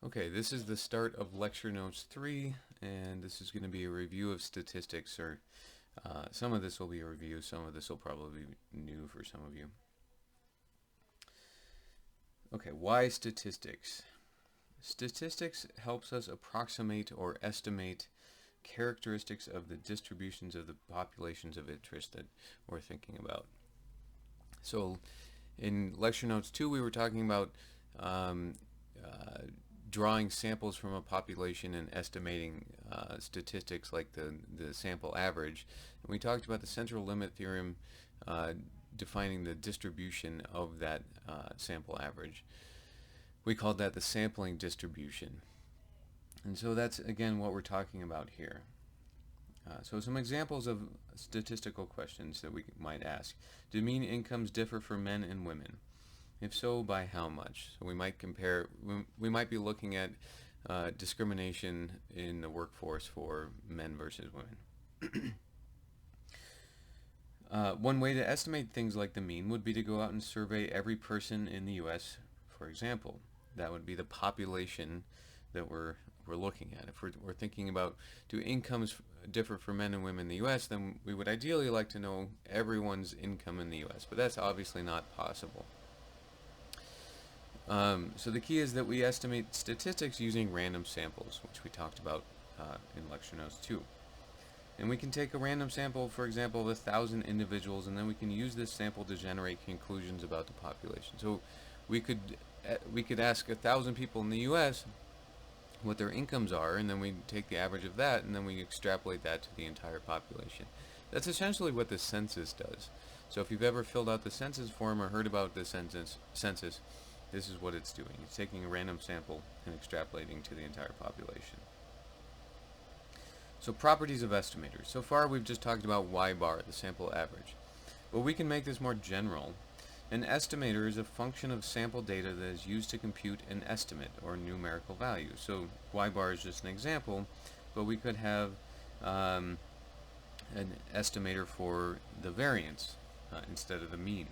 Okay, this is the start of lecture notes 3, and this is going to be a review of statistics, or some of this will be a review, some of this will probably be new for some of you. Okay, why statistics? Statistics helps us approximate or estimate characteristics of the distributions of the populations of interest that we're thinking about. So in lecture notes 2, we were talking about drawing samples from a population and estimating statistics like the sample average. And we talked about the central limit theorem defining the distribution of that sample average. We called that the sampling distribution. And so that's, again, what we're talking about here. So some examples of statistical questions that we might ask. Do mean incomes differ for men and women? If so, by how much? So we might compare, we might be looking at discrimination in the workforce for men versus women. One way to estimate things like the mean would be to go out and survey every person in the U.S., for example. That would be the population that we're looking at. If we're thinking about, do incomes differ for men and women in the U.S., then we would ideally like to know everyone's income in the U.S., but that's obviously not possible. So the key is that we estimate statistics using random samples, which we talked about in lecture notes 2. And we can take a random sample, for example, of 1,000 individuals, and then we can use this sample to generate conclusions about the population. So we could ask 1,000 people in the U.S. what their incomes are, and then we take the average of that, and then we extrapolate that to the entire population. That's essentially what the census does. So if you've ever filled out the census form or heard about the census, this is what it's doing. It's taking a random sample and extrapolating to the entire population. So properties of estimators. So far we've just talked about y bar, the sample average. But we can make this more general. An estimator is a function of sample data that is used to compute an estimate or numerical value. So y bar is just an example, but we could have an estimator for the variance instead of the mean.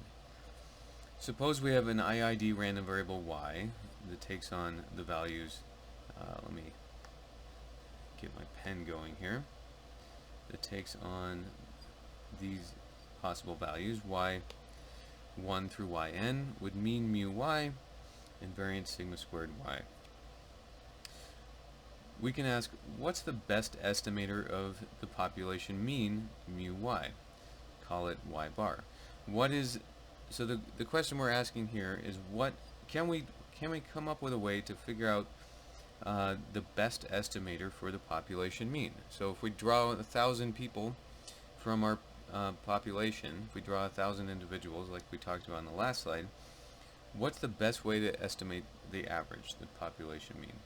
Suppose we have an IID random variable y that takes on the values, let me get my pen going here, that takes on these possible values, y1 through yn, with mean mu y and variance sigma squared y. We can ask, what's the best estimator of the population mean mu y? Call it y bar. So the question we're asking here is, what can we come up with a way to figure out the best estimator for the population mean? So if we draw 1,000 people from our population, if we draw 1,000 individuals like we talked about on the last slide, what's the best way to estimate the average, the population mean?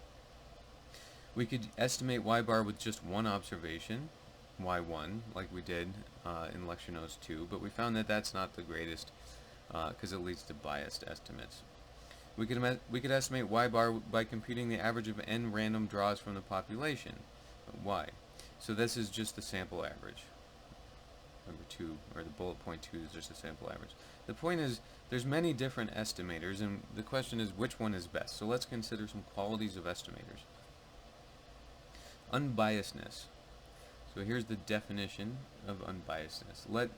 We could estimate y bar with just one observation, y1, like we did in lecture notes 2, but we found that that's not the greatest because it leads to biased estimates. We could estimate y bar by computing the average of n random draws from the population, y. So this is just the sample average. Number 2, or the bullet point 2 is just a sample average. The point is, there's many different estimators, and the question is which one is best. So let's consider some qualities of estimators. Unbiasedness. So here's the definition of unbiasedness.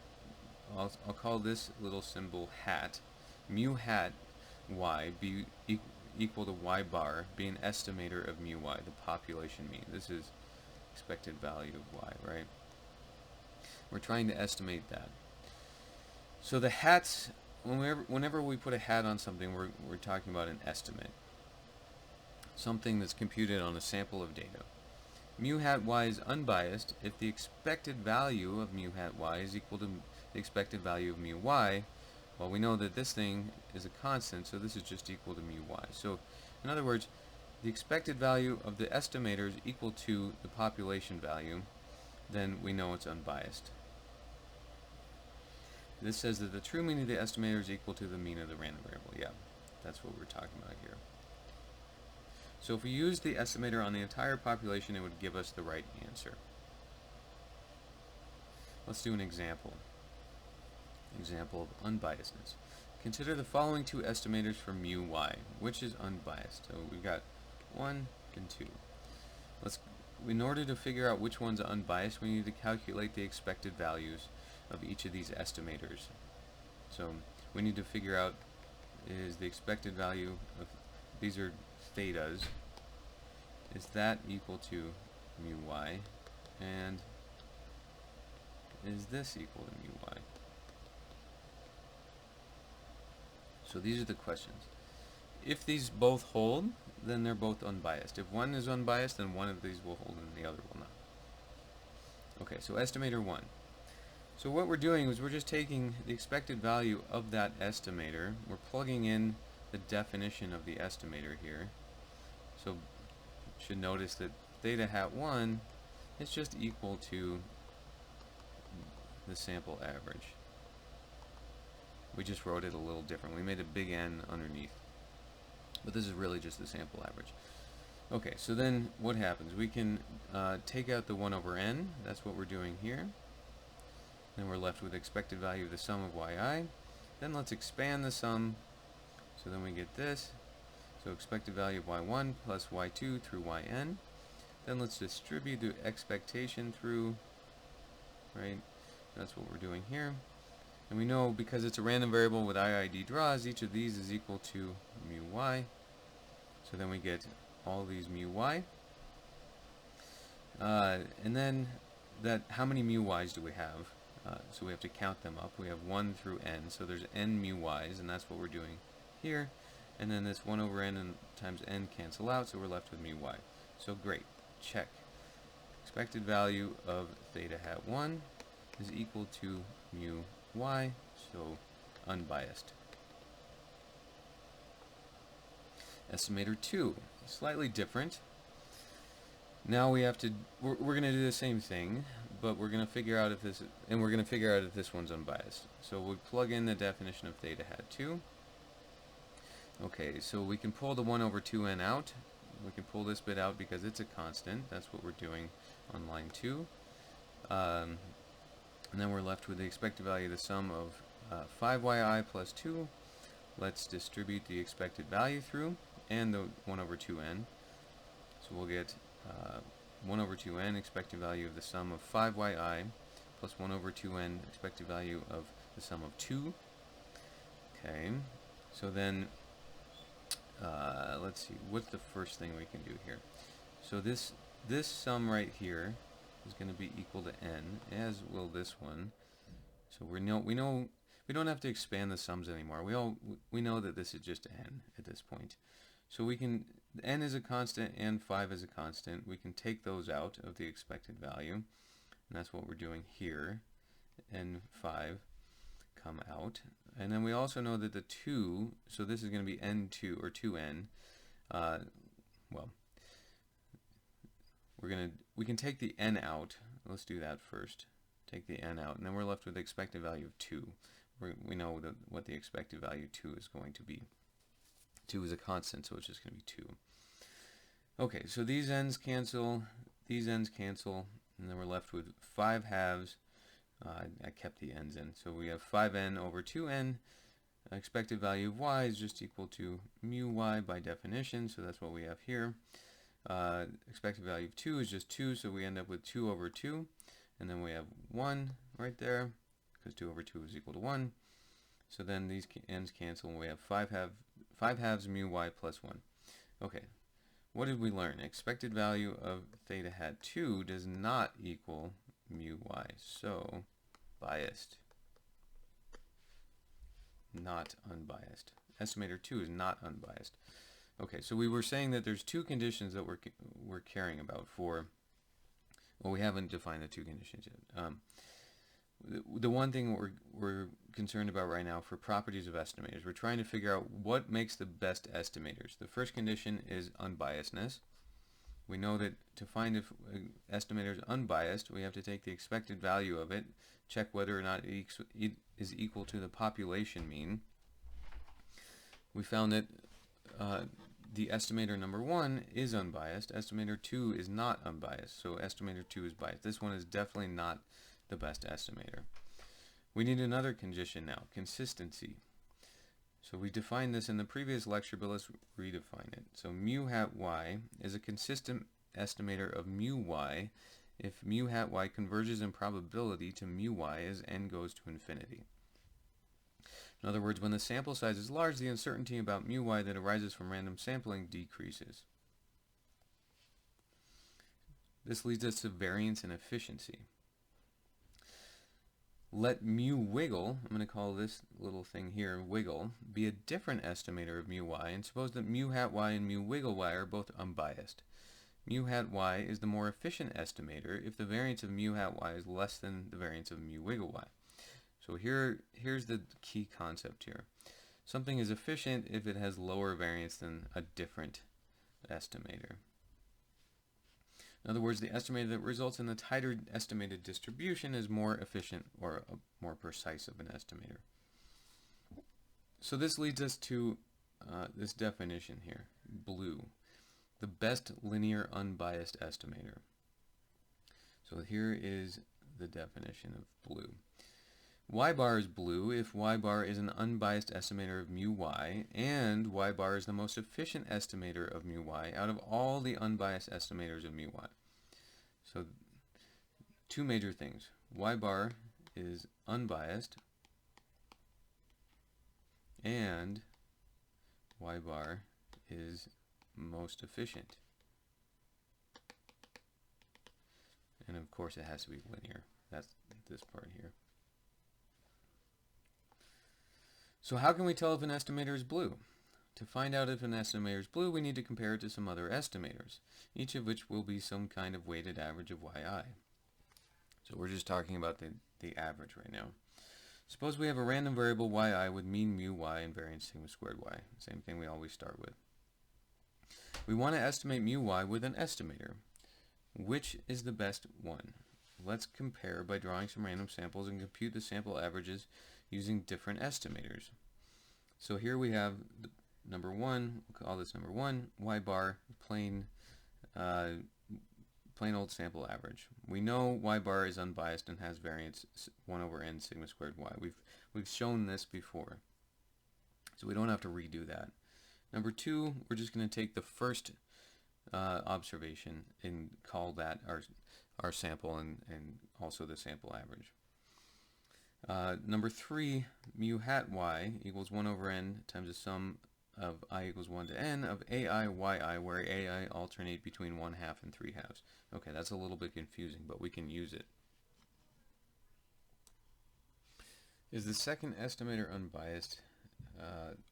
I'll call this little symbol hat. Mu hat y be equal to y bar be an estimator of mu y, the population mean. This is expected value of y, right? We're trying to estimate that. So the hats, whenever we put a hat on something, we're talking about an estimate. Something that's computed on a sample of data. Mu hat y is unbiased if the expected value of mu hat y is equal to the expected value of mu y. Well, we know that this thing is a constant, so this is just equal to mu y. So, in other words, the expected value of the estimator is equal to the population value, then we know it's unbiased. This says that the true mean of the estimator is equal to the mean of the random variable. Yeah, that's what we're talking about here. So if we use the estimator on the entire population, it would give us the right answer. Let's do an example. Example of unbiasedness. Consider the following two estimators for mu y. Which is unbiased? So we've got 1 and 2. In order to figure out which one's unbiased, we need to calculate the expected values of each of these estimators. So we need to figure out, is the expected value of, these are thetas, is that equal to mu y, and is this equal to mu y? So these are the questions. If these both hold, then they're both unbiased. If one is unbiased, then one of these will hold and the other will not. Okay, so estimator 1. So what we're doing is we're just taking the expected value of that estimator, we're plugging in the definition of the estimator here. So you should notice that theta hat 1 is just equal to the sample average. We just wrote it a little different. We made a big N underneath. But this is really just the sample average. Okay, so then what happens? We can take out the 1 over n. That's what we're doing here. Then we're left with expected value of the sum of yi. Then let's expand the sum. So then we get this. So expected value of y1 plus y2 through yn. Then let's distribute the expectation through, right? That's what we're doing here. And we know because it's a random variable with IID draws, each of these is equal to mu y. So then we get all these mu y. And then how many mu y's do we have? So we have to count them up. We have 1 through n. So there's n mu y's, and that's what we're doing here. And then this 1 over n and times n cancel out, so we're left with mu y. So great. Check. Expected value of theta hat 1 is equal to mu y, so unbiased. Estimator 2, slightly different. Now we have to, we're going to do the same thing, but we're going to figure out if this, and we're going to figure out if this one's unbiased. So we'll plug in the definition of theta hat 2. Okay, so we can pull the 1 over 2n out. We can pull this bit out because it's a constant. That's what we're doing on line 2. And then we're left with the expected value of the sum of 5yi plus 2. Let's distribute the expected value through, and the 1 over 2n. So we'll get 1 over 2n expected value of the sum of 5yi plus 1 over 2n expected value of the sum of 2. Okay, so then let's see, what's the first thing we can do here? So this sum right here is going to be equal to n, as will this one. So we don't have to expand the sums anymore. We know that this is just n at this point. So we can, n is a constant and 5 is a constant. We can take those out of the expected value, and that's what we're doing here. N 5 come out, and then we also know that the 2. So this is going to be n2 or 2n. Well, we can take the n out. Let's do that first. Take the n out, and then we're left with the expected value of 2. We know what the expected value 2 is going to be. 2 is a constant, so it's just going to be 2. Okay, so these ends cancel, and then we're left with 5 halves. I kept the n's in, so we have 5n over 2n. Expected value of y is just equal to mu y by definition, so that's what we have here. Expected value of 2 is just 2, so we end up with 2 over 2, and then we have 1 right there, because 2 over 2 is equal to 1. So then these ends cancel, and we have 5 halves mu y plus 1. Okay, what did we learn? Expected value of theta hat 2 does not equal mu y, so biased, not unbiased. Estimator 2 is not unbiased. Okay, so we were saying that there's two conditions that we're caring about for, well, we haven't defined the two conditions yet. The one thing we're concerned about right now for properties of estimators, we're trying to figure out what makes the best estimators. The first condition is unbiasedness. We know that to find if an estimator is unbiased, we have to take the expected value of it, check whether or not it is equal to the population mean. We found that the estimator number 1 is unbiased. Estimator 2 is not unbiased, so estimator 2 is biased. This one is definitely not the best estimator. We need another condition now, consistency. So we defined this in the previous lecture, but let's redefine it. So mu hat y is a consistent estimator of mu y if mu hat y converges in probability to mu y as n goes to infinity. In other words, when the sample size is large, the uncertainty about mu y that arises from random sampling decreases. This leads us to variance and efficiency. Let mu wiggle, I'm going to call this little thing here wiggle, be a different estimator of mu y, and suppose that mu hat y and mu wiggle y are both unbiased. Mu hat y is the more efficient estimator if the variance of mu hat y is less than the variance of mu wiggle y. So here's the key concept here. Something is efficient if it has lower variance than a different estimator. In other words, the estimator that results in the tighter estimated distribution is more efficient or more precise of an estimator. So this leads us to this definition here, blue, the best linear unbiased estimator. So here is the definition of blue. Y bar is blue if Y bar is an unbiased estimator of mu y, and Y bar is the most efficient estimator of mu y out of all the unbiased estimators of mu y. So two major things. Y bar is unbiased, and Y bar is most efficient. And of course it has to be linear. That's this part here. So how can we tell if an estimator is blue? To find out if an estimator is blue, we need to compare it to some other estimators, each of which will be some kind of weighted average of yi. So we're just talking about the average right now. Suppose we have a random variable yi with mean mu y and variance sigma squared y. Same thing we always start with. We want to estimate mu y with an estimator. Which is the best one? Let's compare by drawing some random samples and compute the sample averages using different estimators. So here we have number 1, we'll call this number 1, y bar, plain old sample average. We know y bar is unbiased and has variance 1 over n sigma squared y. We've shown this before, so we don't have to redo that. Number 2, we're just going to take the first observation and call that our sample and also the sample average. Number 3, mu hat y equals 1 over n times the sum of I equals 1 to n of ai yi, where ai alternate between 1/2 and 3/2. Okay, that's a little bit confusing, but we can use it. Is the second estimator unbiased?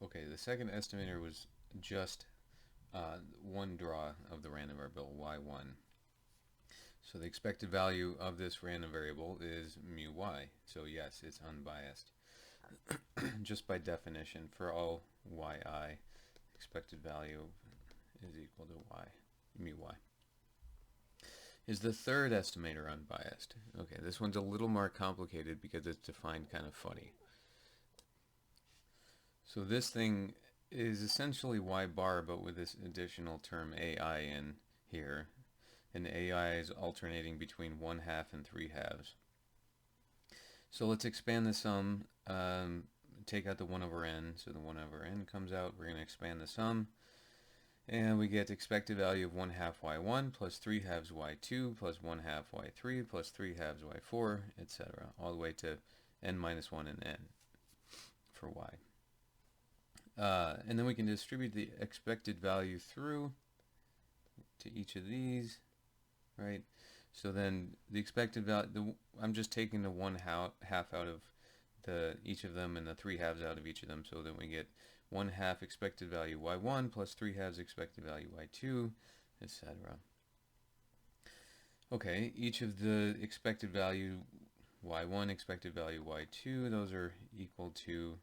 Okay, the second estimator was just one draw of the random variable y1. So the expected value of this random variable is mu y. So yes, it's unbiased. Just by definition, for all yi, expected value is equal to y, mu y. Is the third estimator unbiased? Okay, this one's a little more complicated because it's defined kind of funny. So this thing is essentially y bar, but with this additional term ai in here. And ai is alternating between 1/2 and 3/2. So let's expand the sum, take out the 1 over n, so the 1 over n comes out. We're going to expand the sum, and we get expected value of 1/2 y1 plus 3/2 y2 plus 1/2 y3 plus 3/2 y4, etc., all the way to n minus 1 and n for y. And then we can distribute the expected value through to each of these. Right, so then the expected value, I'm just taking the 1/2 out of each of them and the 3/2 out of each of them, so then we get 1/2 expected value y1 plus 3/2 expected value y2, etc. Okay, each of the expected value y1, expected value y2, those are equal to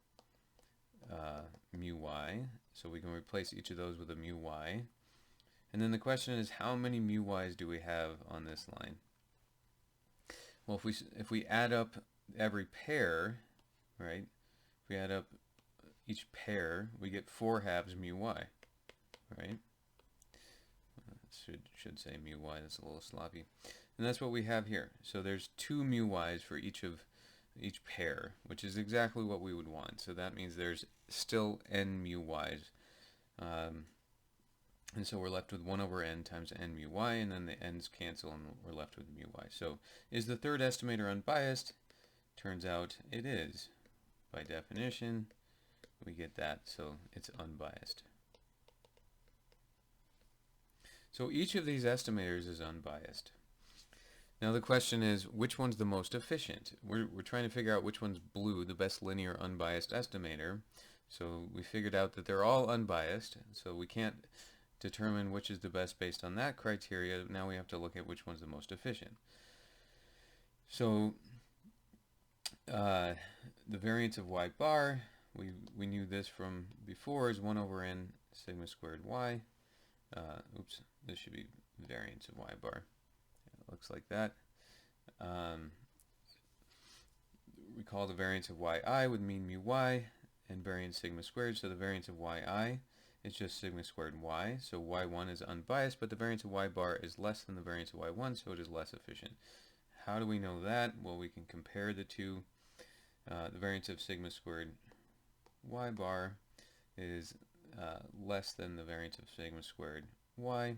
mu y, so we can replace each of those with a mu y. And then the question is, how many mu y's do we have on this line? Well, if we add up every pair, right? If we add up each pair, we get 4/2 mu y, right? Should say mu y. That's a little sloppy. And that's what we have here. So there's 2 mu y's for each of each pair, which is exactly what we would want. So that means there's still n mu y's. And so we're left with 1 over n times n mu y, and then the n's cancel, and we're left with mu y. So is the third estimator unbiased? Turns out it is. By definition, we get that, so it's unbiased. So each of these estimators is unbiased. Now the question is, which one's the most efficient? We're trying to figure out which one's blue, the best linear unbiased estimator. So we figured out that they're all unbiased, so we can't determine which is the best based on that criteria. Now we have to look at which one's the most efficient. So the variance of y bar, we knew this from before, is 1 over n sigma squared y. Oops, this should be variance of y bar. It looks like that. Recall the variance of yi would mean mu y and variance sigma squared, so the variance of yi is just sigma squared y, so y1 is unbiased, but the variance of y bar is less than the variance of y1, so it is less efficient. How do we know that? Well, we can compare the two. The variance of sigma squared y bar is less than the variance of sigma squared y,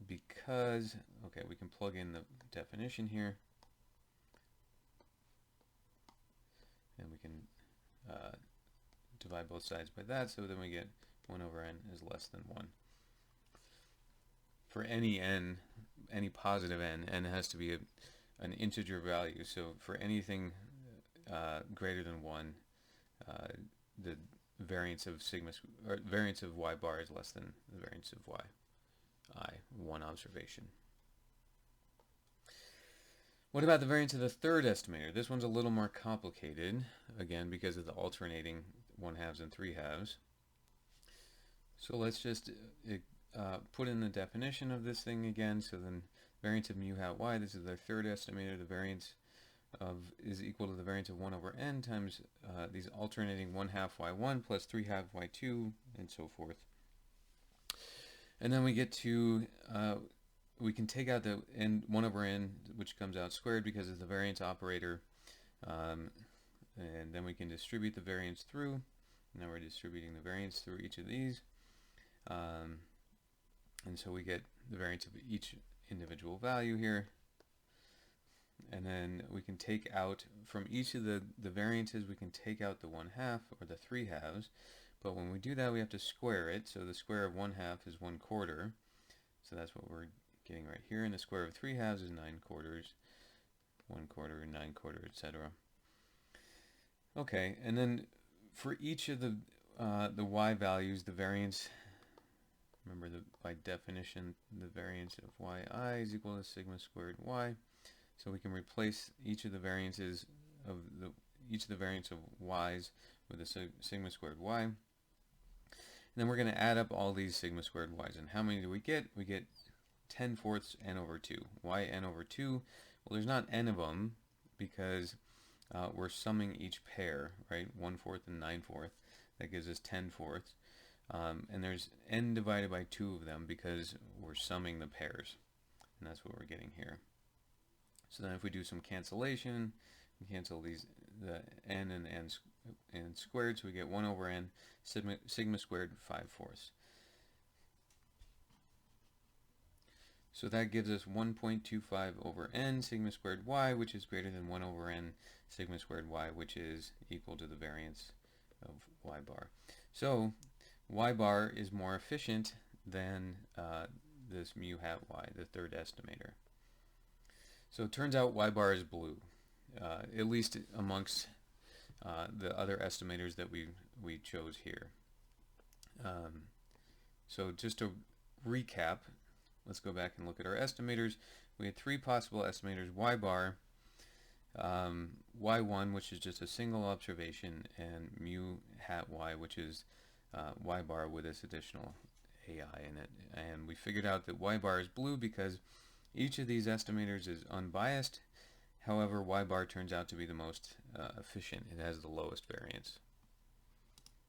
because, okay, we can plug in the definition here, and we can divide both sides by that, so then we get 1 over n is less than 1. For any n, any positive n, n has to be an integer value, so for anything greater than 1, the variance of variance of y bar is less than the variance of y I, one observation. What about the variance of the third estimator? This one's a little more complicated, again, because of the alternating 1/2 and 3/2. So let's just put in the definition of this thing again. So then variance of mu hat y, this is the third estimator. The variance is equal to the variance of 1 over n times these alternating 1/2 y1 plus 3/2 y2, and so forth. And then we get to, we can take out the n, 1 over n, which comes out squared because of the variance operator. And then we can distribute the variance through. Now we're distributing the variance through each of these. And so we get the variance of each individual value here. And then we can take out, from each of the variances, we can take out the 1/2 or the 3/2. But when we do that, we have to square it. So the square of 1/2 is 1/4. So that's what we're getting right here. And the square of 3/2 is 9/4, 1/4, 9/4, etc. Okay, and then for each of the y values, the variance, remember by definition, the variance of yi is equal to sigma squared y. So we can replace each of the variances of each of the variance of y's with a sigma squared y. And then we're going to add up all these sigma squared y's. And how many do we get? We get 10/4 n over 2. Why n over 2? Well, there's not n of them because we're summing each pair, right? 1/4 and 9/4. That gives us 10/4. And there's n divided by 2 of them because we're summing the pairs. And that's what we're getting here. So then if we do some cancellation, we cancel these, the n and n squared, so we get 1 over n sigma squared 5/4. So that gives us 1.25 over n sigma squared y, which is greater than 1 over n sigma squared y, which is equal to the variance of y bar. So y bar is more efficient than this mu hat y, the third estimator. So it turns out y bar is blue, at least amongst the other estimators that we chose here. So just to recap, let's go back and look at our estimators. We had 3 possible estimators: y bar, y1, which is just a single observation, and mu hat y, which is y bar with this additional AI in it. And we figured out that y bar is blue because each of these estimators is unbiased. However, y bar turns out to be the most efficient. It has the lowest variance.